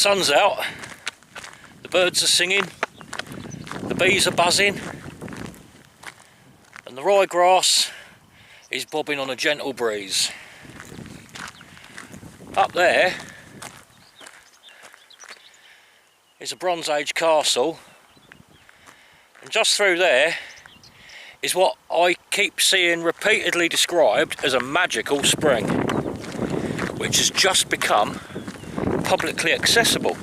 sun's out, the birds are singing, the bees are buzzing, and the ryegrass is bobbing on a gentle breeze. Up there is a Bronze Age castle, and just through there is what I keep seeing repeatedly described as a magical spring, which has just become publicly accessible.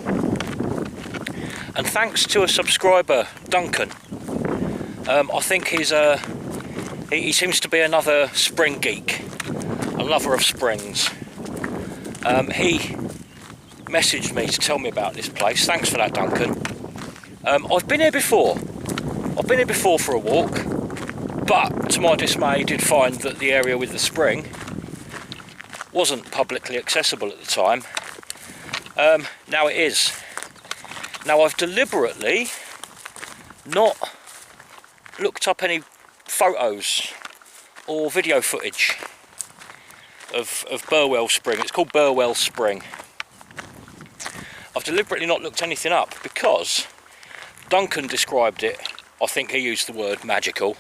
And thanks to a subscriber, Duncan, I think he seems to be another spring geek, a lover of springs. He messaged me to tell me about this place. Thanks for that, Duncan. I've been here before. I've been here before for a walk, but to my dismay did find that the area with the spring wasn't publicly accessible at the time. Now it is. Now I've deliberately not looked up any photos or video footage of Bur-Well Spring. It's called Bur-Well Spring. I've deliberately not looked anything up because Duncan described it, I think he used the word magical,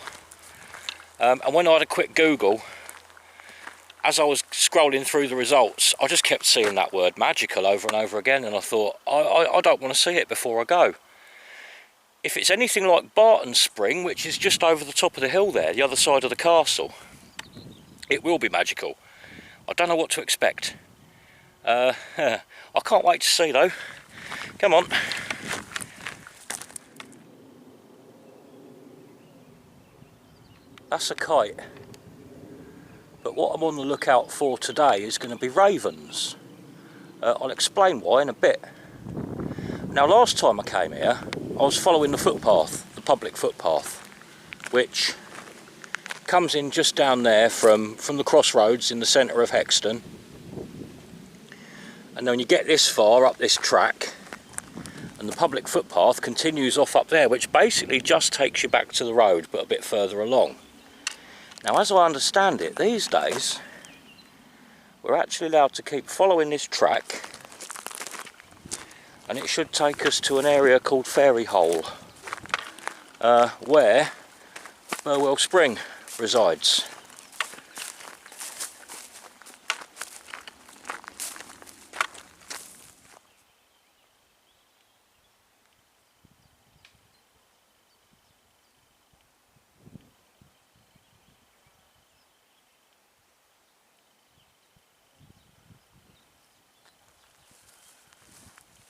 and when I had a quick Google, as I was scrolling through the results, I just kept seeing that word magical over and over again, and I thought, I don't want to see it before I go. If it's anything like Barton Spring, which is just over the top of the hill there, the other side of the castle, it will be magical. I don't know what to expect. I can't wait to see though. Come on. That's a kite. But what I'm on the lookout for today is going to be ravens. I'll explain why in a bit. Now last time I came here, I was following the footpath, the public footpath, which comes in just down there from the crossroads in the centre of Hexton. And then when you get this far up this track, and the public footpath continues off up there, which basically just takes you back to the road, but a bit further along. Now, as I understand it, these days, we're actually allowed to keep following this track, and it should take us to an area called Fairy Hole, where Bur-Well Spring resides.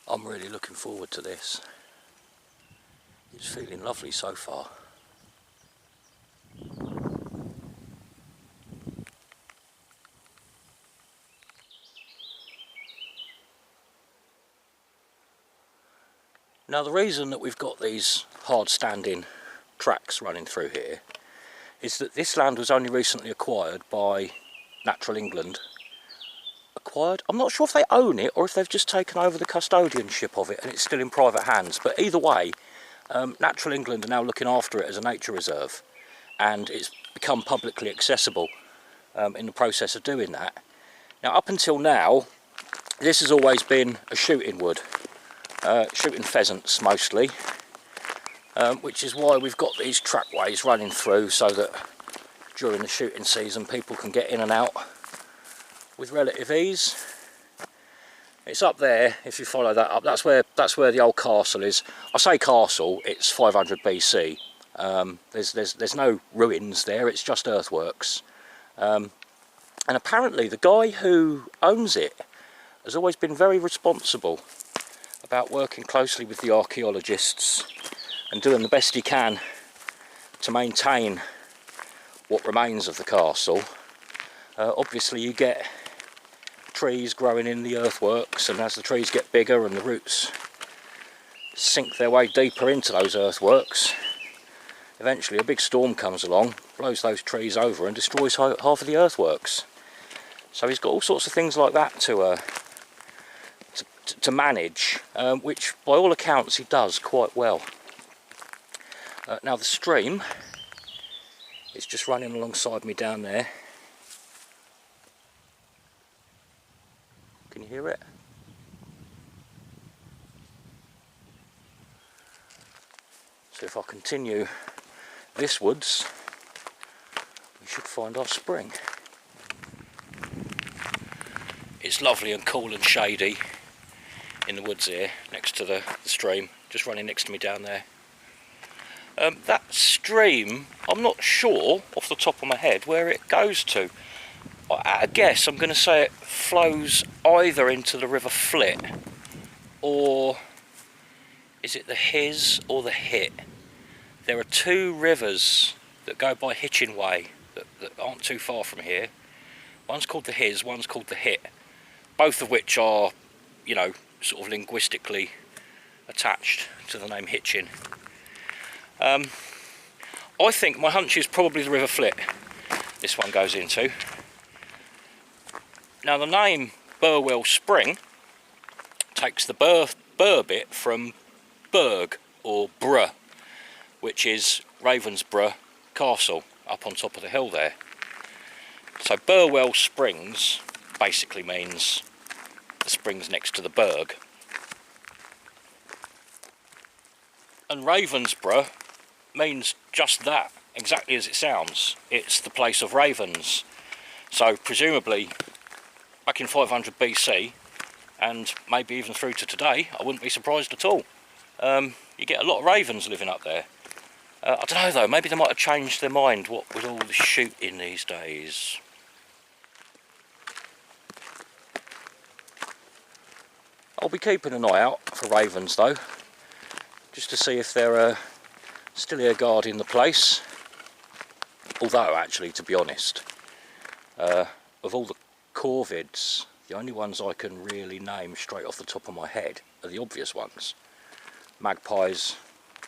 I'm really looking forward to this. It's feeling lovely so far. Now the reason that we've got these hard standing tracks running through here is that this land was only recently acquired by Natural England. Acquired? I'm not sure if they own it or if they've just taken over the custodianship of it and it's still in private hands, but either way, Natural England are now looking after it as a nature reserve, and it's become publicly accessible in the process of doing that. Now up until now, this has always been a shooting wood, shooting pheasants mostly, which is why we've got these trackways running through so that during the shooting season people can get in and out with relative ease. It's up there, if you follow that up, that's where the old castle is. I say castle, it's 500 BC. There's no ruins there, it's just earthworks. And apparently the guy who owns it has always been very responsible about working closely with the archaeologists and doing the best he can to maintain what remains of the castle. Obviously you get trees growing in the earthworks, and as the trees get bigger and the roots sink their way deeper into those earthworks, eventually a big storm comes along, blows those trees over and destroys half of the earthworks. So he's got all sorts of things like that to manage, which by all accounts he does quite well. Now the stream is just running alongside me down there. Can you hear it? So if I continue this woods, we should find our spring. It's lovely and cool and shady in the woods here, next to the stream, just running next to me down there. That stream, I'm not sure off the top of my head where it goes to. At a guess, I'm going to say it flows either into the River Flit, or is it the Hiz or the Hit? There are two rivers that go by Hitchin Way that aren't too far from here. One's called the Hiz, one's called the Hit. Both of which are, you know, sort of linguistically attached to the name Hitchin. I think my hunch is probably the River Flit this one goes into. Now the name Bur-Well Spring takes the Bur bit from Burg or Bur, which is Ravensborough Castle up on top of the hill there. So Bur-Well Springs basically means the springs next to the Burg. And Ravensborough means just that, exactly as it sounds. It's the place of ravens. So presumably back in 500 BC, and maybe even through to today, I wouldn't be surprised at all. You get a lot of ravens living up there. I don't know though, maybe they might have changed their mind, what with all the shooting these days. I'll be keeping an eye out for ravens though, just to see if they're still here guarding the place. Although actually, to be honest, of all the corvids, the only ones I can really name straight off the top of my head are the obvious ones. Magpies,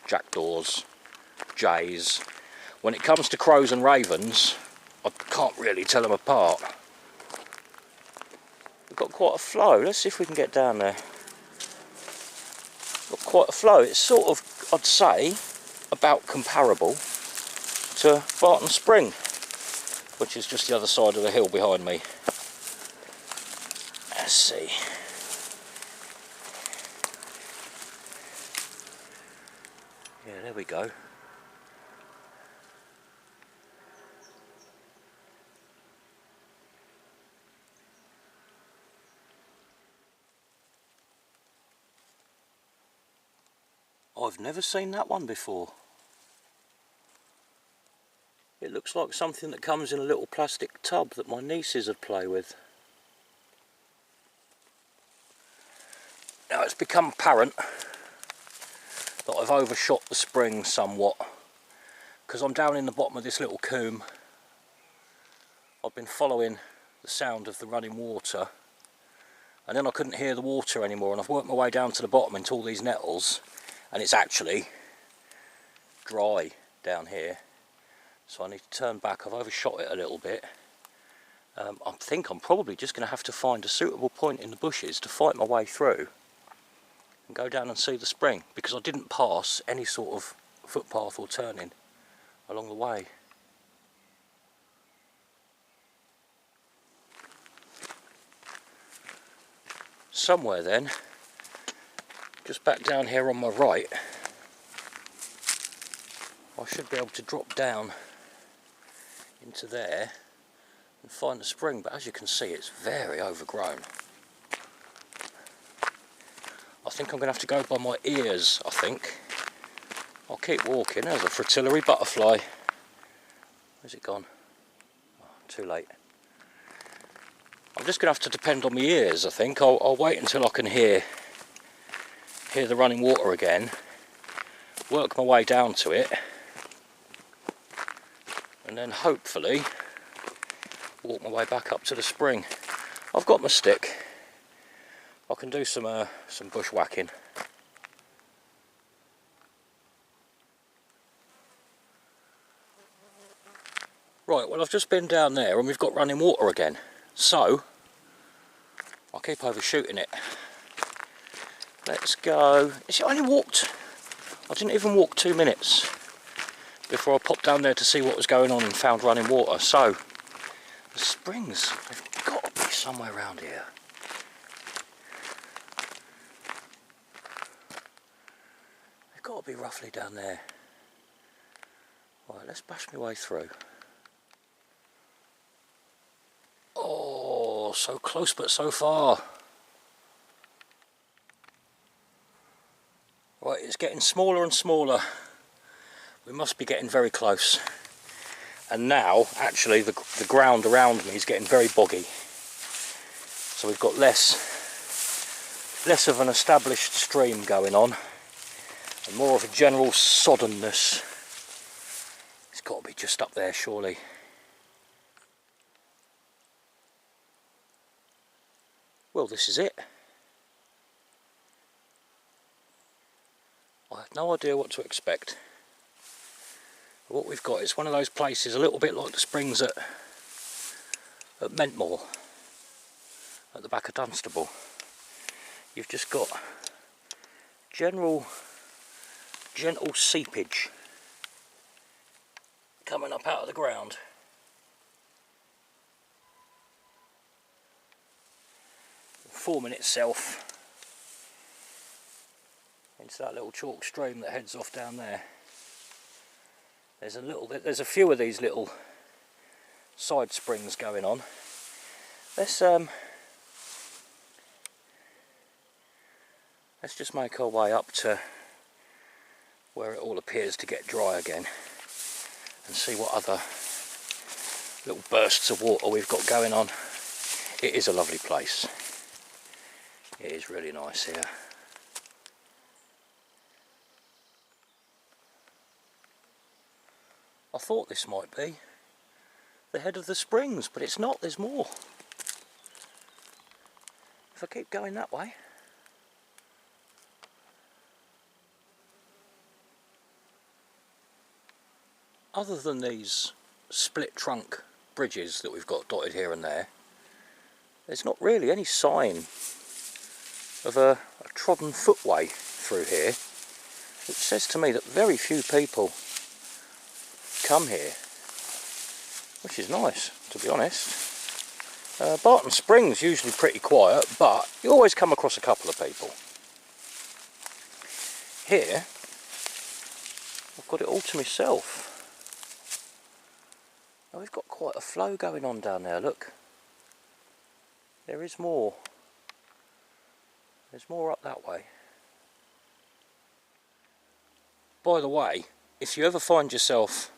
jackdaws, jays. When it comes to crows and ravens, I can't really tell them apart. We've got quite a flow. Let's see if we can get down there. Got quite a flow. It's sort of, I'd say, about comparable to Barton Spring, which is just the other side of the hill behind me. Let's see. Yeah, there we go. I've never seen that one before. It looks like something that comes in a little plastic tub that my nieces would play with. Now it's become apparent that I've overshot the spring somewhat, because I'm down in the bottom of this little combe. I've been following the sound of the running water, and then I couldn't hear the water anymore, and I've worked my way down to the bottom into all these nettles, and it's actually dry down here. So I need to turn back. I've overshot it a little bit. I think I'm probably just going to have to find a suitable point in the bushes to fight my way through and go down and see the spring, because I didn't pass any sort of footpath or turning along the way. Somewhere then, just back down here on my right, I should be able to drop down into there and find the spring, but as you can see it's very overgrown. I think I'm going to have to go by my ears, I think. I'll keep walking. There's a fritillary butterfly. Where's it gone? Oh, too late. I'm just going to have to depend on my ears, I think. I'll wait until I can hear the running water again, work my way down to it, and then hopefully walk my way back up to the spring. I've got my stick. I can do some bushwhacking. Right, well I've just been down there and we've got running water again, so I'll keep overshooting it. Let's go. I only walked, I didn't even walk 2 minutes before I popped down there to see what was going on and found running water. So the springs, they've got to be somewhere around here. They've got to be roughly down there. Right, let's bash my way through. Oh, so close but so far. Right, it's getting smaller and smaller. We must be getting very close. And now, actually, the ground around me is getting very boggy. So we've got less of an established stream going on, and more of a general soddenness. It's got to be just up there, surely. Well, this is it. I have no idea what to expect. What we've got is one of those places a little bit like the springs at Mentmore, at the back of Dunstable. You've just got gentle seepage coming up out of the ground. Forming itself into that little chalk stream that heads off down there. There's a few of these little side springs going on. Let's just make our way up to where it all appears to get dry again and see what other little bursts of water we've got going on. It is a lovely place. It is really nice here. I thought this might be the head of the springs, but it's not, there's more. If I keep going that way. Other than these split trunk bridges that we've got dotted here and there's not really any sign of a trodden footway through here. It says to me that very few people come here, which is nice, to be honest. Barton Springs usually pretty quiet, but you always come across a couple of people. Here, I've got it all to myself. Now we've got quite a flow going on down there, look. There is more. There's more up that way. By the way, if you ever find yourself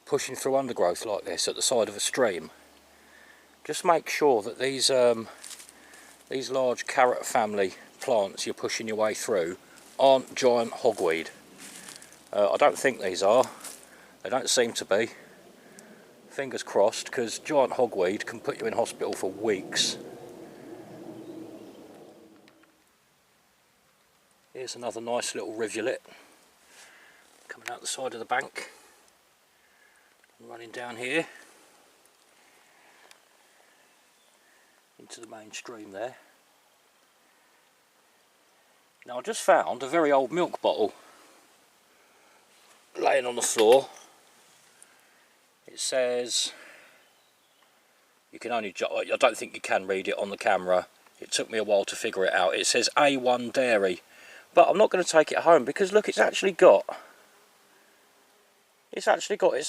pushing through undergrowth like this at the side of a stream, just make sure that these large carrot family plants you're pushing your way through aren't giant hogweed. I don't think these are. They don't seem to be. Fingers crossed, because giant hogweed can put you in hospital for weeks. Here's another nice little rivulet coming out the side of the bank and running down here into the main stream there. Now I just found a very old milk bottle laying on the floor. It says, you can only, I don't think you can read it on the camera, it took me a while to figure it out. It says A1 Dairy, but I'm not going to take it home because look, it's actually got its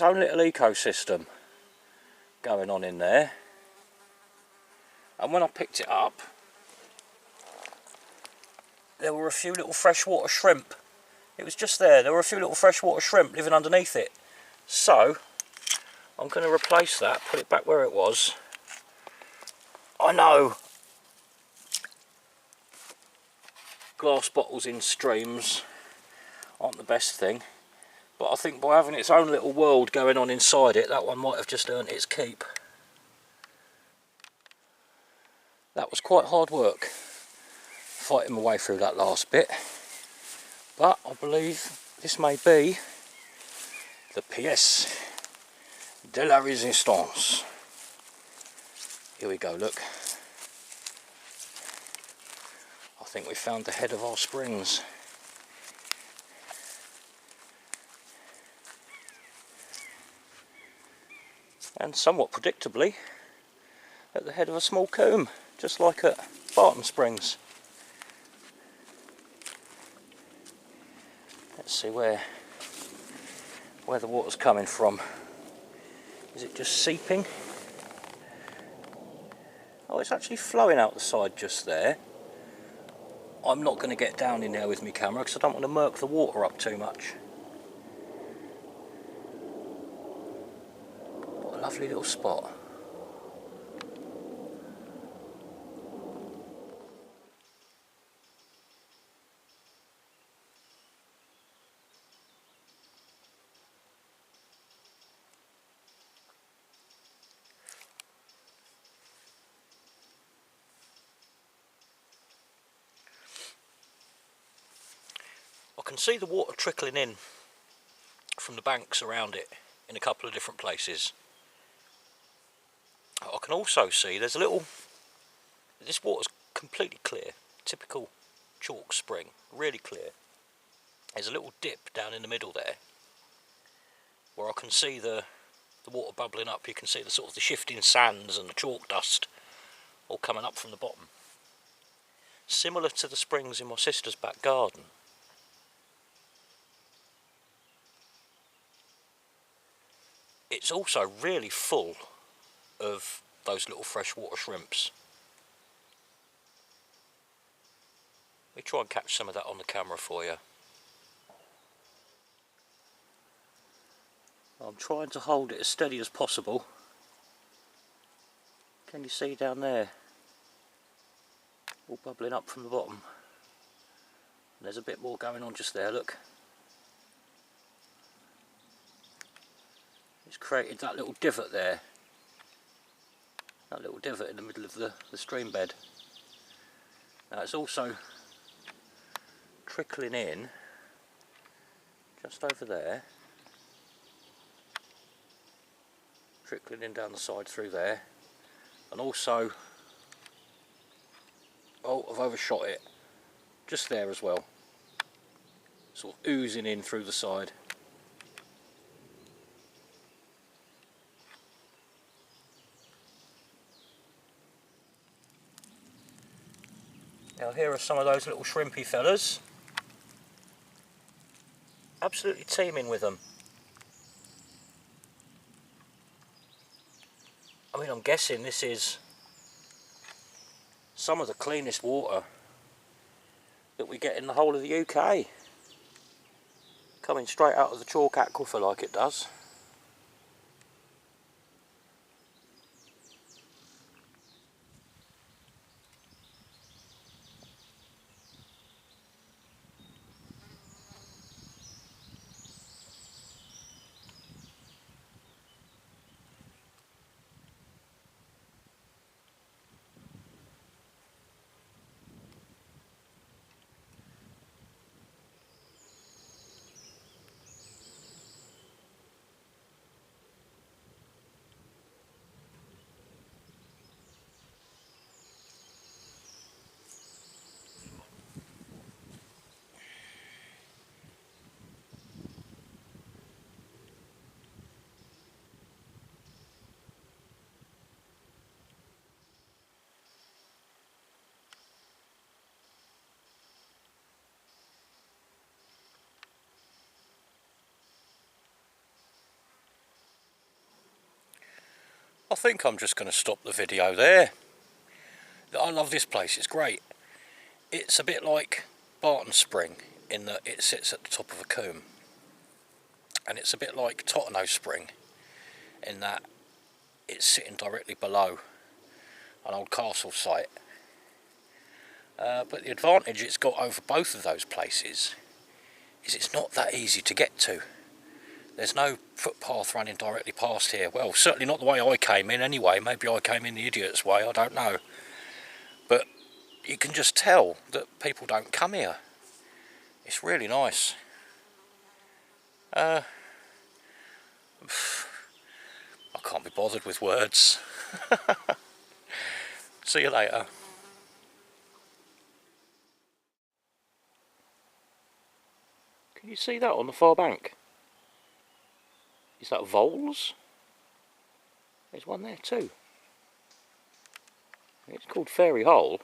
own little ecosystem going on in there. And when I picked it up, there were a few little freshwater shrimp. It was just there were a few little freshwater shrimp living underneath it. So I'm going to replace that, put it back where it was. I know glass bottles in streams aren't the best thing, but I think by having its own little world going on inside it, that one might have just earned its keep. That was quite hard work, fighting my way through that last bit, but I believe this may be the pièce de la résistance. Here we go, look. I think we found the head of our springs. And somewhat predictably, at the head of a small combe, just like at Barton Springs. Let's see where where the water's coming from. Is it just seeping? Oh, it's actually flowing out the side just there. I'm not going to get down in there with my camera because I don't want to murk the water up too much. What a lovely little spot. I can see the water trickling in from the banks around it in a couple of different places. I can also see there's a little, this water's completely clear, typical chalk spring, really clear. There's a little dip down in the middle there where I can see the water bubbling up. You can see the sort of the shifting sands and the chalk dust all coming up from the bottom. Similar to the springs in my sister's back garden. It's also really full of those little freshwater shrimps. Let me try and catch some of that on the camera for you. I'm trying to hold it as steady as possible. Can you see down there? All bubbling up from the bottom. And there's a bit more going on just there, look. It's created that little divot there. That little divot in the middle of the stream bed. Now it's also trickling in just over there. Trickling in down the side through there. And also, oh, I've overshot it. Just there as well. Sort of oozing in through the side. Now here are some of those little shrimpy fellas. Absolutely teeming with them. I mean, I'm guessing this is some of the cleanest water that we get in the whole of the UK. Coming straight out of the chalk aquifer like it does. I think I'm just going to stop the video there. I love this place, it's great. It's a bit like Barton Spring in that it sits at the top of a combe. And it's a bit like Tottenham Spring in that it's sitting directly below an old castle site. But the advantage it's got over both of those places is it's not that easy to get to. There's no footpath running directly past here. Well, certainly not the way I came in anyway. Maybe I came in the idiot's way, I don't know. But you can just tell that people don't come here. It's really nice. I can't be bothered with words. See you later. Can you see that on the far bank? Is that voles? There's one there too. It's called Fairy Hole.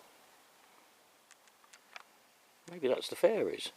Maybe that's the fairies.